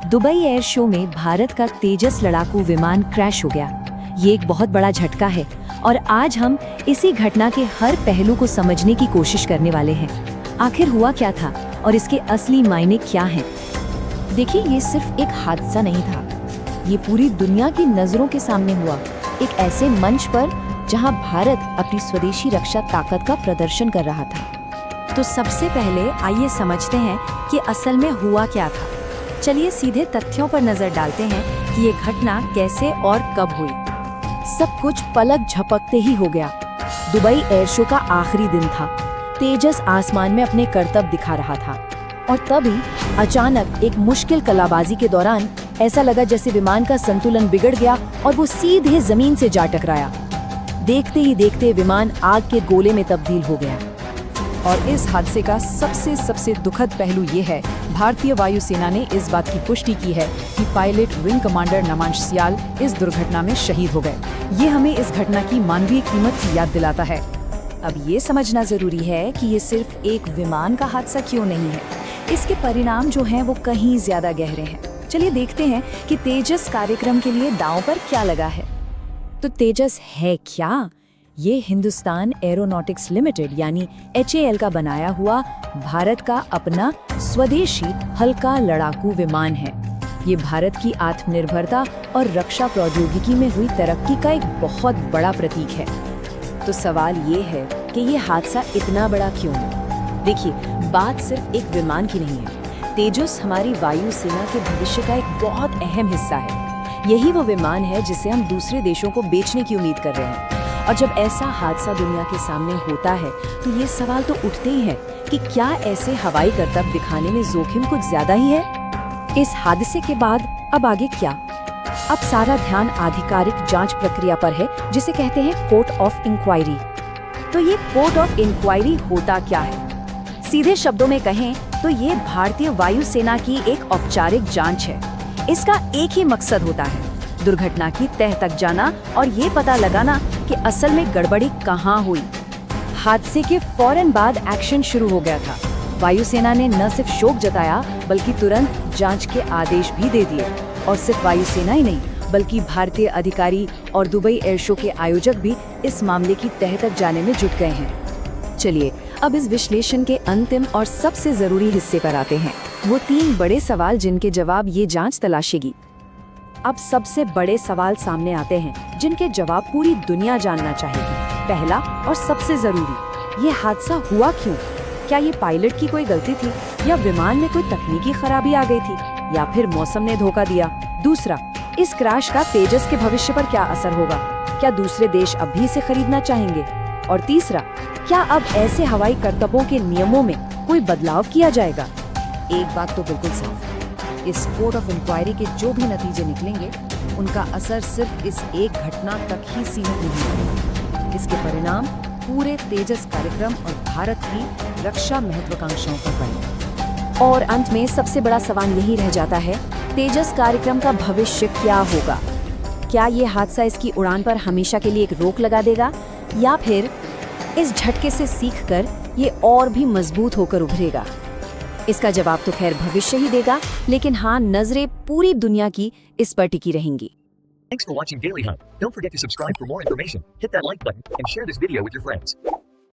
Dubai air show में भारत का तेजस लड़ाकू विमान क्रैश हो गया। ये एक बहुत बड़ा झटका है और आज हम इसी घटना के हर पहलू को समझने की कोशिश करने वाले हैं। आखिर हुआ क्या था और इसके असली मायने क्या हैं? देखिए, ये सिर्फ एक हादसा नहीं था, ये पूरी दुनिया की नजरों के सामने हुआ, एक ऐसे मंच पर जहां भारत अपनी स्वदेशी रक्षा ताकत का प्रदर्शन कर रहा था। तो सबसे पहले आइए समझते हैं कि असल में हुआ क्या था। चलिए सीधे तथ्यों पर नजर डालते हैं कि ये घटना कैसे और कब हुई। सब कुछ पलक झपकते ही हो गया। दुबई एयर शो का आखिरी दिन था। तेजस आसमान में अपने करतब दिखा रहा था और तभी अचानक एक मुश्किल कलाबाजी के दौरान ऐसा लगा जैसे विमान का संतुलन बिगड़ गया और वो सीधे जमीन से जा टकराया। देखते ही देखते विमान आग के गोले में तब्दील हो गया। और इस हादसे का सबसे दुखद पहलू ये है, भारतीय वायुसेना ने इस बात की पुष्टि की है कि पायलट विंग कमांडर नमांश सियाल इस दुर्घटना में शहीद हो गए। ये हमें इस घटना की मानवीय कीमत की याद दिलाता है। अब ये समझना जरूरी है कि ये सिर्फ एक विमान का हादसा क्यों नहीं है, इसके परिणाम जो हैं वो कहीं ज्यादा गहरे हैं। चलिए देखते हैं कि तेजस कार्यक्रम के लिए दांव पर क्या लगा है। तो तेजस है क्या? ये हिंदुस्तान एरोनॉटिक्स लिमिटेड यानी HAL का बनाया हुआ भारत का अपना स्वदेशी हल्का लड़ाकू विमान है। ये भारत की आत्मनिर्भरता और रक्षा प्रौद्योगिकी में हुई तरक्की का एक बहुत बड़ा प्रतीक है। तो सवाल ये है कि ये हादसा इतना बड़ा क्यों है? देखिए, बात सिर्फ एक विमान की नहीं है। तेजस हमारी वायुसेना के भविष्य का एक बहुत अहम हिस्सा है। यही वो विमान है जिसे हम दूसरे देशों को बेचने की उम्मीद कर रहे हैं। और जब ऐसा हादसा दुनिया के सामने होता है तो ये सवाल तो उठते ही है कि क्या ऐसे हवाई करतब दिखाने में जोखिम कुछ ज्यादा ही है? इस हादसे के बाद अब आगे क्या? अब सारा ध्यान आधिकारिक जांच प्रक्रिया पर है, जिसे कहते हैं कोर्ट ऑफ इंक्वायरी। तो ये कोर्ट ऑफ इंक्वायरी होता क्या है? सीधे शब्दों में कहें तो ये भारतीय वायुसेना की एक औपचारिक जांच है। इसका एक ही मकसद होता है, दुर्घटना की तह तक जाना और ये पता लगाना कि असल में गड़बड़ी कहाँ हुई। हादसे के फौरन बाद एक्शन शुरू हो गया था। वायुसेना ने न सिर्फ शोक जताया बल्कि तुरंत जांच के आदेश भी दे दिए। और सिर्फ वायुसेना ही नहीं बल्कि भारतीय अधिकारी और दुबई एयर शो के आयोजक भी इस मामले की तह तक जाने में जुट गए हैं। चलिए अब इस विश्लेषण के अंतिम और सबसे जरूरी हिस्से पर आते हैं, वो 3 बड़े सवाल जिनके जवाब ये जांच तलाशेगी। अब सबसे बड़े सवाल सामने आते हैं जिनके जवाब पूरी दुनिया जानना चाहेगी। पहला और सबसे जरूरी, ये हादसा हुआ क्यों? क्या ये पायलट की कोई गलती थी या विमान में कोई तकनीकी खराबी आ गई थी या फिर मौसम ने धोखा दिया? दूसरा, इस क्रैश का तेजस के भविष्य पर क्या असर होगा? क्या दूसरे देश अब भी इसे खरीदना चाहेंगे? और तीसरा, क्या अब ऐसे हवाई करतबों के नियमों में कोई बदलाव किया जाएगा? एक बात तो बिल्कुल साफ, इस कोर्ट ऑफ इंक्वायरी के जो भी नतीजे निकलेंगे उनका असर सिर्फ इस एक घटना तक ही सीमित नहीं होगा। इसके परिणाम पूरे तेजस कार्यक्रम और भारत की रक्षा महत्वाकांक्षाओं पर पड़ेंगे। और अंत में सबसे बड़ा सवाल यही रह जाता है, तेजस कार्यक्रम का भविष्य क्या होगा? क्या ये हादसा इसकी उड़ान पर हमेशा के लिए एक रोक लगा देगा या फिर इस झटके से सीखकर ये और भी मजबूत होकर उभरेगा? इसका जवाब तो खैर भविष्य ही देगा, लेकिन हाँ, नजरें पूरी दुनिया की इस पर टिकी रहेंगी। Thanks for watching Daily Hunt. Don't forget to subscribe for more information. Hit that like button and share this video with your friends.